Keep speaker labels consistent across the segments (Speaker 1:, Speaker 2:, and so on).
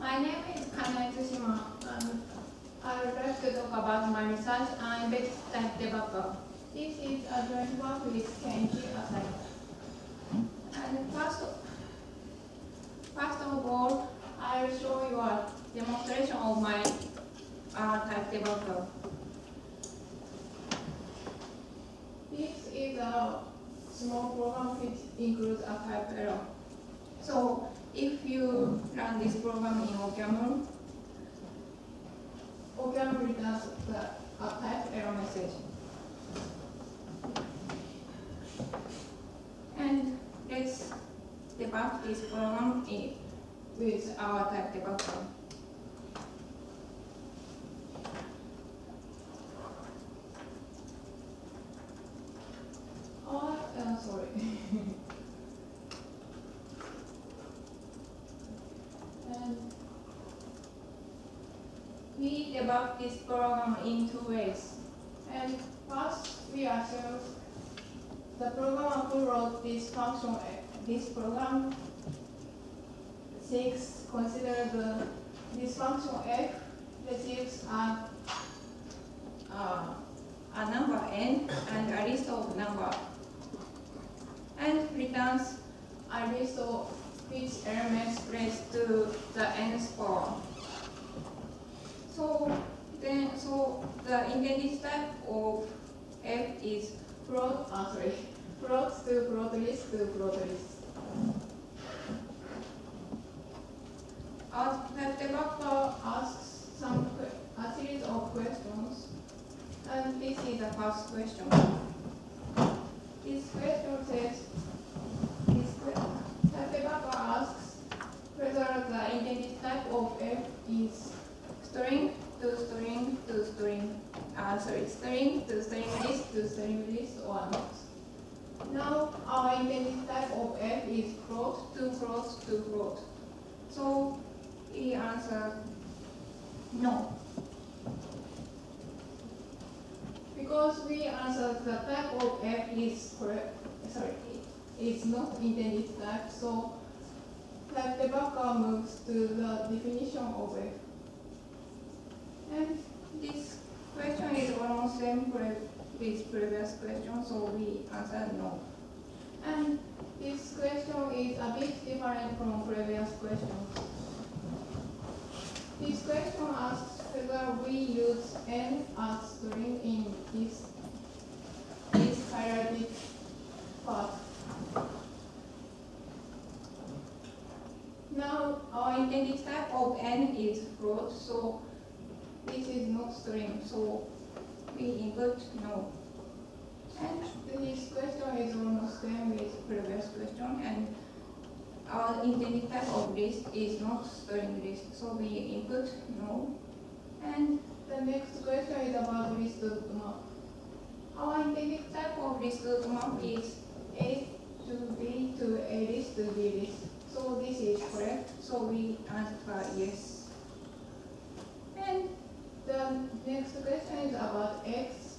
Speaker 1: My name is Kanae Tsushima, and I would like to talk about my research on embedded type debugger. This is a joint work with Kenichi Asai. And first of all, I will show you a demonstration of my type debugger. This is a small program which includes a type error. So if you run this program in OCaml, OCaml returns a type error message. And let's debug this program with our type debugger. Sorry. And we debug this program in two ways. And first, we assume the programmer who wrote this function, this program, consider this function f receives a number n and a list of numbers, and returns a list of which elements placed to the nth power. So the intended type of f is float to float list to float list. Our type debugger asks a series of questions, and this is the first question. This question says, type debugger asks whether the intended type of f is string to string to string, string to string list to string list or not. Now our intended type of f is float to float to float. So we answer no. Because we answered the type of f is correct, it's not intended type, so type debugger moves to the definition of f. And this question is almost same with previous question, so we answer no. And this question is a bit different from previous questions. This question asks whether we use n as string in this highlighted part. Now our intended type of n is float, so this is not string, so we input no. And this question is almost same with previous question, and our intended type of list is not string list, so we input no. And the next question is about list map. Our intended type of list map is A to B to A list to B list. So this is correct, so we answer yes. And the next question is about X.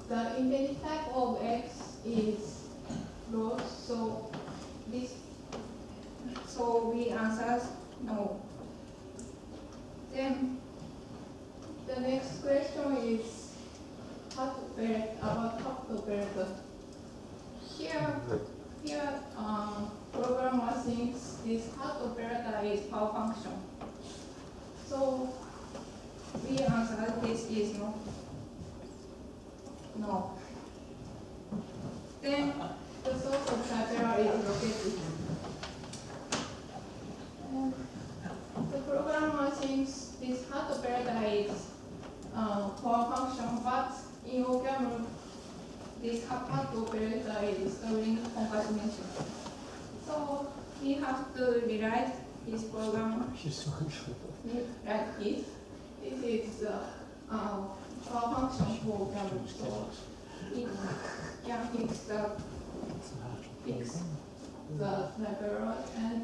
Speaker 1: The intended type of X is float, so we answer no. Then the next question is about hat operator. Here programmer thinks this hat operator is power function. So we answer this is no. Then the source of type error is located. And the programmer thinks this hat operator is power function, but in OCaml this hat operator is string concatenation. So we have to rewrite this program like this. This is the power function for OCaml, so it can fix the type error, and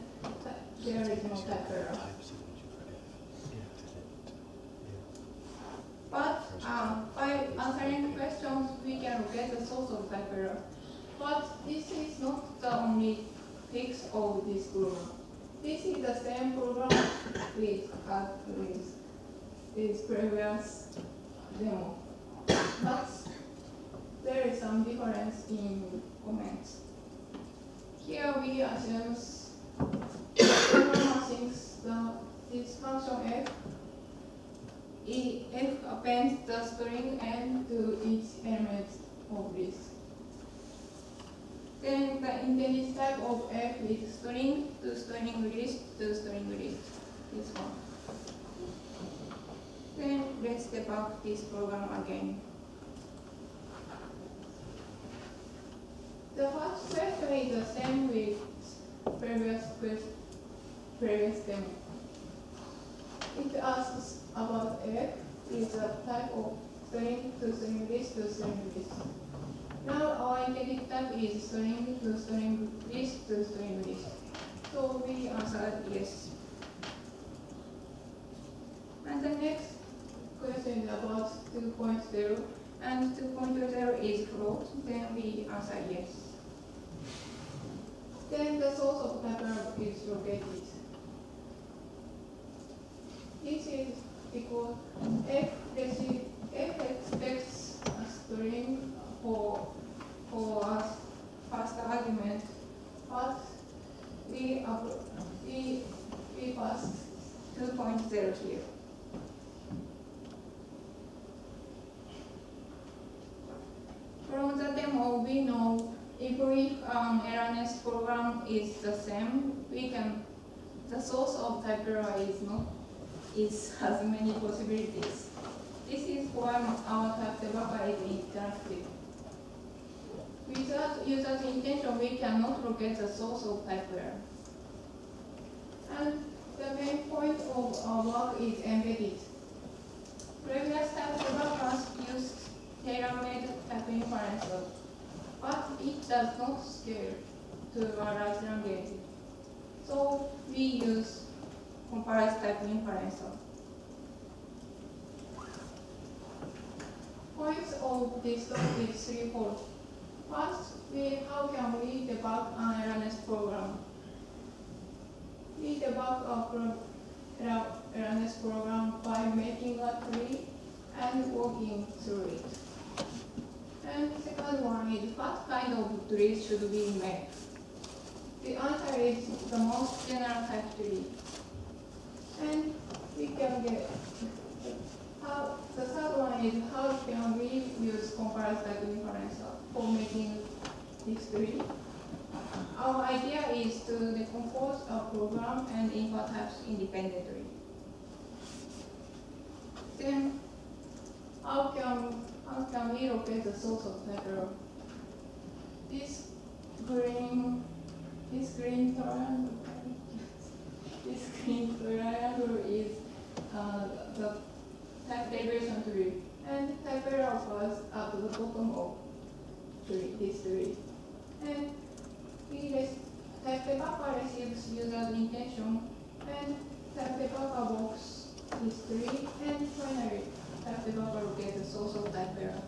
Speaker 1: there is no type error. But by answering questions, we can get the source of type error. But this is not the only fix of this program. This is the same program with previous demo. But there is some difference in comments. Here we assume the programmer thinks this function f appends the string n to each element of this. Then the intended type of f is string to string list to string list. This one. Then let's debug this program again. The first question is the same with previous demo. It asks about f is a type of string to string list to string list. Now our intended type is string to string list to string list. So we answer yes. And the next question is about 2.0, and 2.0 is float. Then we answer yes. Then the source of type is located. This is because f expects a string for a first argument, but we pass 2.0 here. From the demo, we know if errorless program is the same, the source of type error has many possibilities. This is why our type debugger is interactive. Without user's intention, we cannot locate the source of type error. And the main point of our work is embedded. Previous type debuggers used tailor-made type inference, but it does not scale to a large language. So we use compiled type inference. Points of this talk is threefold. First, how can we debug an errorless program? We debug a errorless program by making a tree and walking through it. And the second one is what kind of tree should we make? The answer is the most general type tree. And we can get the third one is how can we use compiled type inference for making this tree. Our idea is to decompose a program and infer types independently. Then how can we locate the source of type error? This green triangle is the type derivation tree, and type error occurs at the bottom of this tree. And type debugger receives user's intention, and type debugger walks this tree, and finally type debugger locates the source of type error.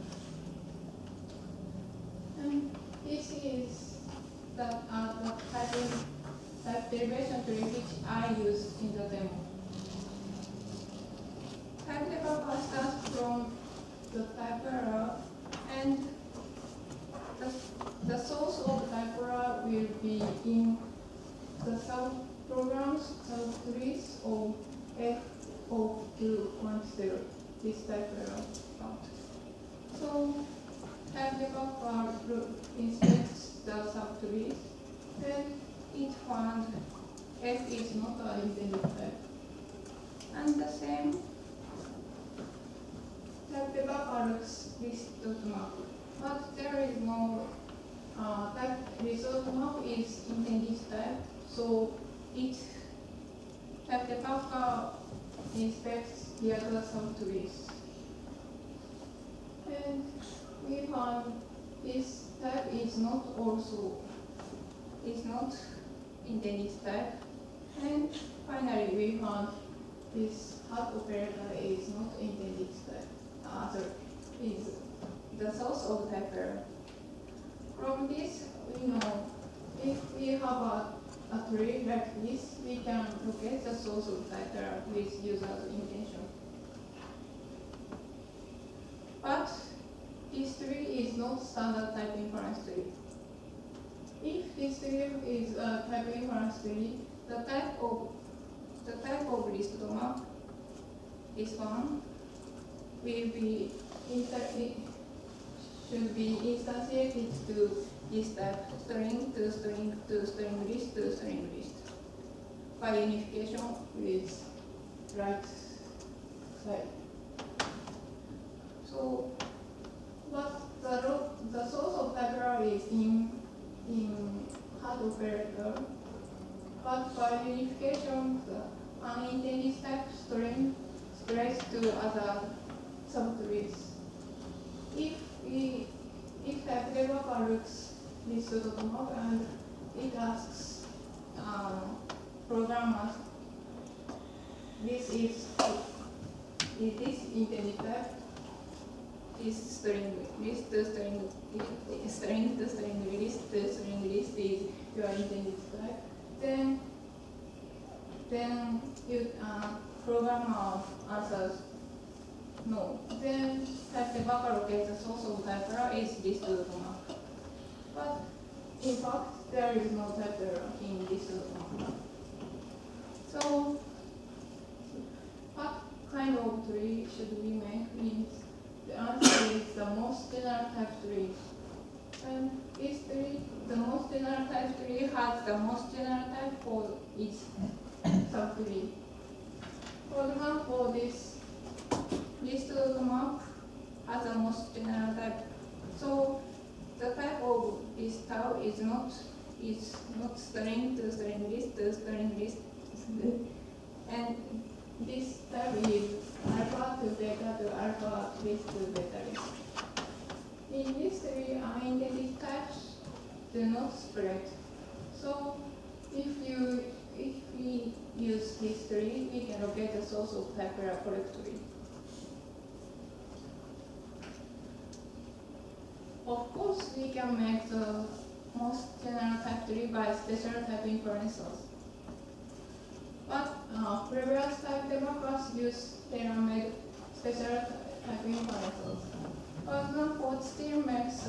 Speaker 1: And this is the type derivation tree which I used in the demo. Type debugger starts from the type error, and the source of type error will be in the subprograms, subtrees of f of 2.0, this type error part. So type debugger inspects the subtrees, and it found f is not an intended type. And the same type debugger looks list.map, but there is no type result map is intended type, so type debugger inspects the other subtrees. And we found this type is not intended type. And finally we found this hat operator is not intended type. Is the source of type error. From this, we know if we have a a tree like this, we can locate the source of title with user's intention. But this tree is not standard type inference tree. If this tree is a type inference tree, the type of list map, this one, should be instantiated to this type string to string to string list to string list by unification with right side. So, but the source of type is in hard operator, but by unification, the unintended type string spreads to other subtrees. If type debugger looks this map and it asks programmers, this is intended type, this string list to string string to string list to string list is your intended type. Then you programmer answers no. Then type debugger locates the source of type error is this map. But in fact, there is no type error in this map. So, what kind of tree should we make? Means the answer is the most general type tree. And this tree, the most general type tree has the most general type for each subtree. For example, this map has the most general type. So the type of this tau is not string to string list to string list, and this type is alpha to beta to alpha list to beta list. In this tree, unintended types do not spread. So if we use this tree, we can locate the source of type error correctly. Of course, we can make the most general type tree by special type inferences. But previous type debuggers use tailor-made special type inferences. For example, it still makes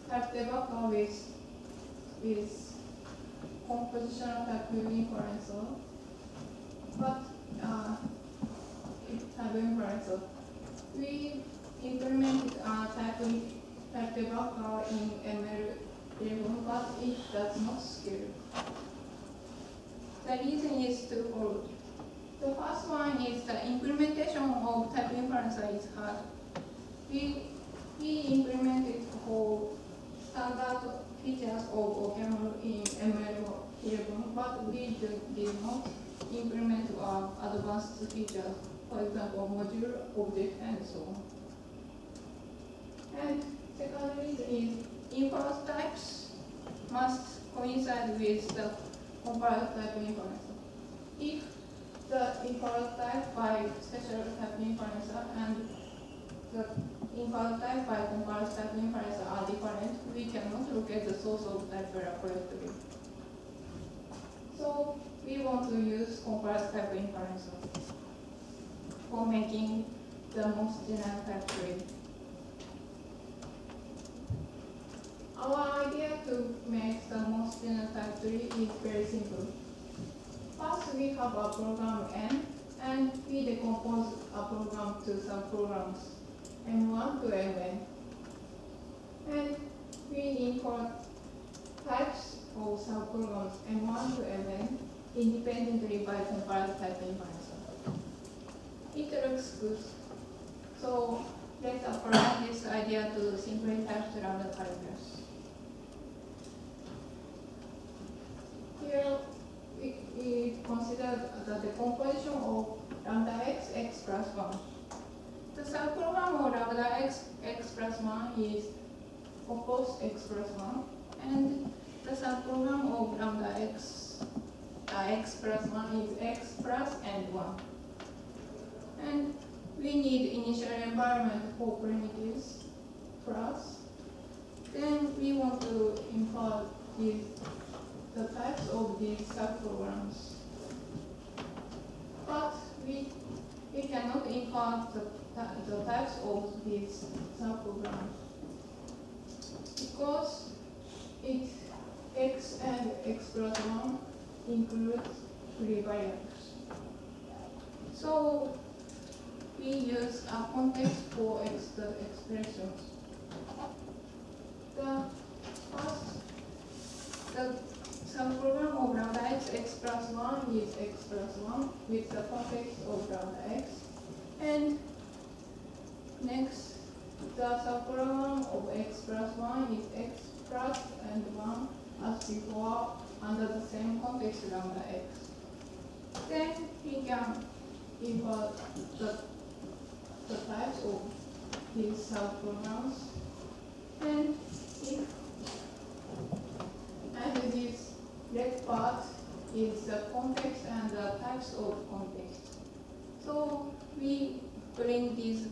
Speaker 1: type debugger with compositional type inference, but type inference. We implemented type debugger in ML11, but it does not scale. The reason is twofold. The first one is the implementation of type inference is hard. We implemented for standard features of OCaml in ML11, but we did not implement advanced features, for example, module, object, and so on. And second reason is inference types must coincide with the comparative type inference. If the inference type by special type inference and the inference type by comparative type inference are different, we cannot locate the source of type error correctly. So we want to use comparative type inference for making the most general type tree. Our idea to make the most general type tree is very simple. First, we have a program N, and we decompose a program to subprograms M1 to Mn. And we import types of subprograms M1 to Mn independently by comparative type inference. It looks good. So let's apply this idea to simply typed lambda calculus. Here we consider the decomposition of lambda x plus 1. The subprogram of lambda x plus 1 is of course x plus 1, and the subprogram of lambda x plus 1 is x plus and 1. And we need initial environment for primitives plus. Then we want to infer this the types of these subprograms. But we cannot infer the types of these subprograms because x and x plus 1 includes free variables. So we use a context for expressions. The subprogram of lambda x plus 1 is x plus 1 with the context of lambda x. And next, the subprogram of x plus 1 is x plus and 1 as before under the same context lambda x. Then we can infer the types of these subprograms. And this red part is the context and the types of context. So we bring this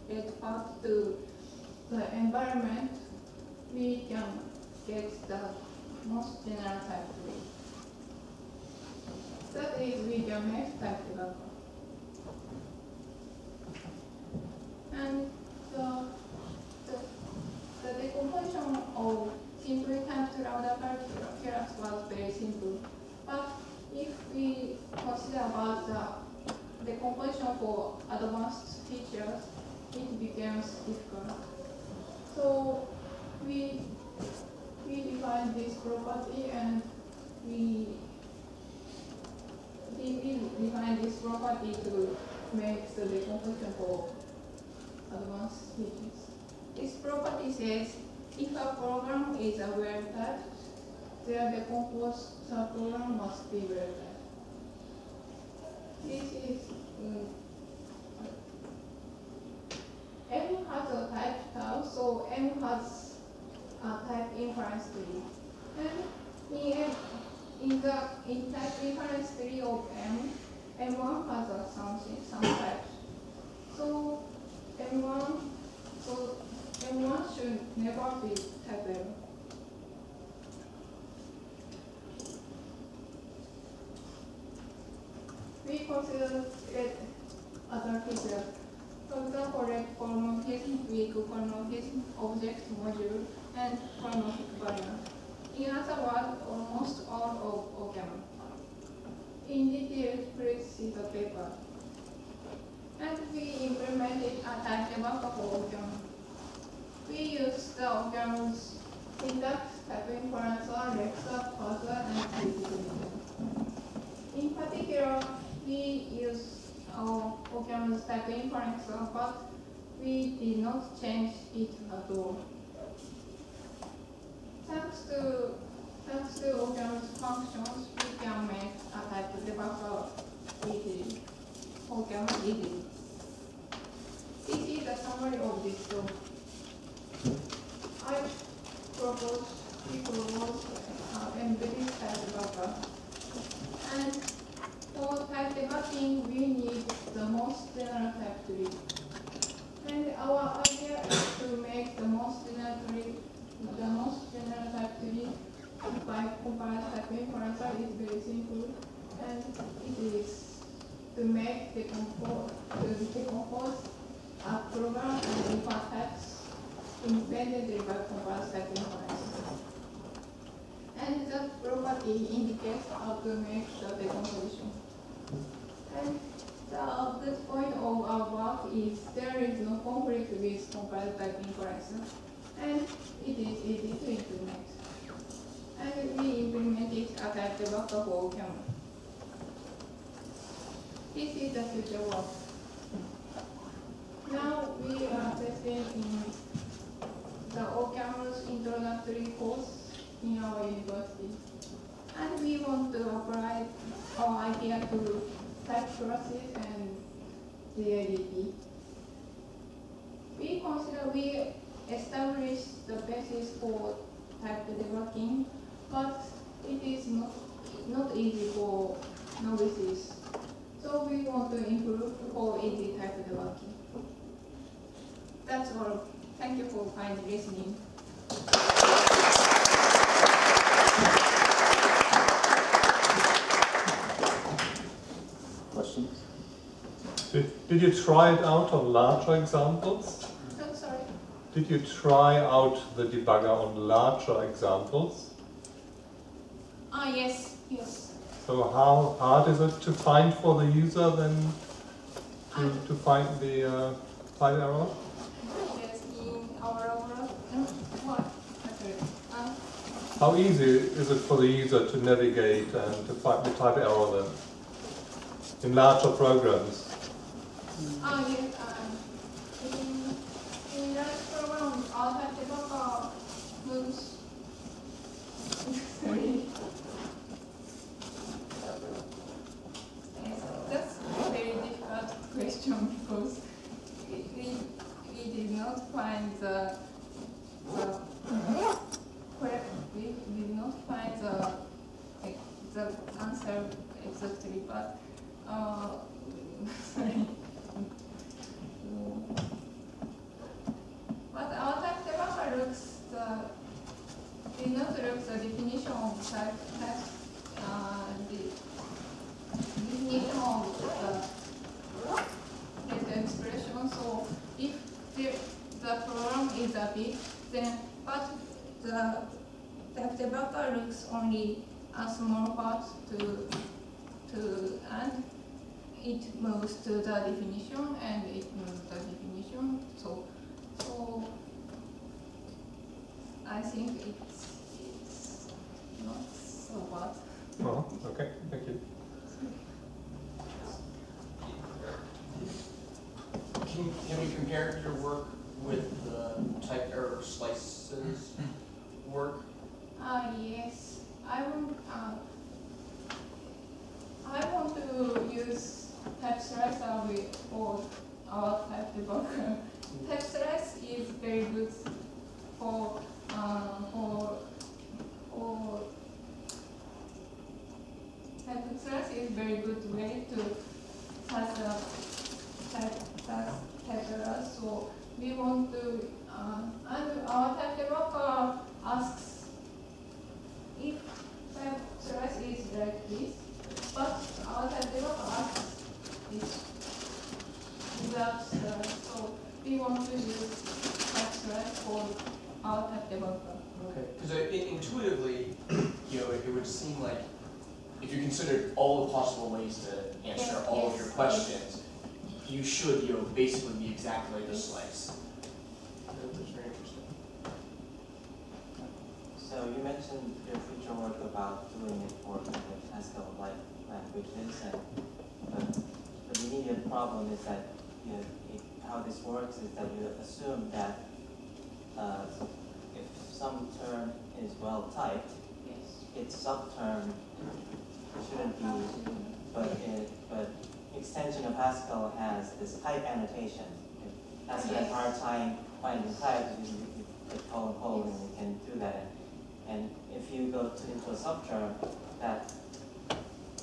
Speaker 1: red part to the environment, we can get the most general type tree. That is, we can make type debugger. And the decomposition of simply typed lambda calculus was very simple. But if we consider about the decomposition for advanced features, it becomes difficult. So we define this property and we define this property to make the decomposition for advanced features. This property says if a program is a well typed, their decomposed subprogram must be well typed. This is M has a type tau, so M has a type inference tree. And in type inference tree of M, M1 has a some types. So M1 should never be type M. We consider it other features. For example, like polymorphism, weak polymorphism, object module, and polymorphic variant. In other words, almost all of OCaml. In detail, please see the paper. And we implemented a type debugger for OCaml. We use the OCaml's syntax, type inferencer, lexer, parser, and predictor. In particular, we use our OCaml's type inferencer, but we did not change it at all. Thanks to OCaml's functions, we can make a type debugger easily. OCaml easily. This is the summary of this talk. We propose embedded type debugger. And for type debugging, we need the most general type tree. And our idea is to make the most general type tree by compiler type inferencer is very simple, and it is to make decompose a program and infer types independently by compiler type inferencer. And the property indicates how to make the decomposition. And the good point of our work is there is no conflict with compiler type inferencer, and it is easy to implement. And we implemented a type debugger for OCaml. This is the future work. Now we are testing in the OCaml's introductory course in our university. And we want to apply our idea to type classes and JIDT. We established the basis for type debugging, but it is not easy for novices. So we want to improve for easy type debugging. That's all. Thank you for kind listening.
Speaker 2: Did you try it out on larger examples?
Speaker 1: I'm sorry.
Speaker 2: Did you try out the debugger on larger examples?
Speaker 1: Yes, yes.
Speaker 2: So how hard is it to find for the user then to find the type error?
Speaker 1: Yes, in our what?
Speaker 2: How easy is it for the user to navigate and to find the type error then in larger programs?
Speaker 1: Yes. In large program, our debugger moves. Sorry. That's a very difficult question because we did not find the correct. We did not find the answer exactly, but sorry. But our type debugger looks did not look the definition of type the definition of the expression. So if the program is a bit, then but the type debugger looks only a small part and it moves to the definition and it moves the definition. So I think it's not so bad.
Speaker 2: Oh, okay, thank you.
Speaker 3: Can we compare your work with the type error slices work?
Speaker 1: Yes, I want to use type slicer for our type debugger. Type slice is very good for type slice is very good way to pass type error. So we want to and our type debugger asks if type slice is like this, but our type debugger asks this without so we want to use type slice for our type debugger.
Speaker 3: Okay. Because intuitively, it would seem like if you considered all the possible ways to answer all of your questions, you should, basically be exactly like a slice. That's very interesting.
Speaker 4: So you mentioned your future work about doing it for Haskell-like languages, but the immediate problem is that how this works is that you assume that if some term is well typed, its subterm shouldn't be, but extension of Haskell has this type annotation. If Haskell has a hard time finding types, you put colon, and you can do that. And if you go into a subterm, that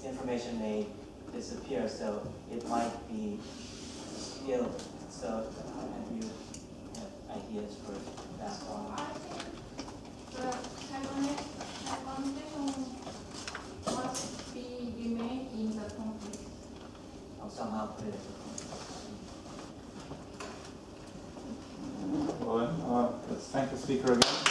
Speaker 4: information may disappear, so it might be skilled. So have you have ideas for that one?
Speaker 1: I think the annotation must be remained in the conflict.
Speaker 4: I'll somehow put it.
Speaker 5: Well, let's thank the speaker again.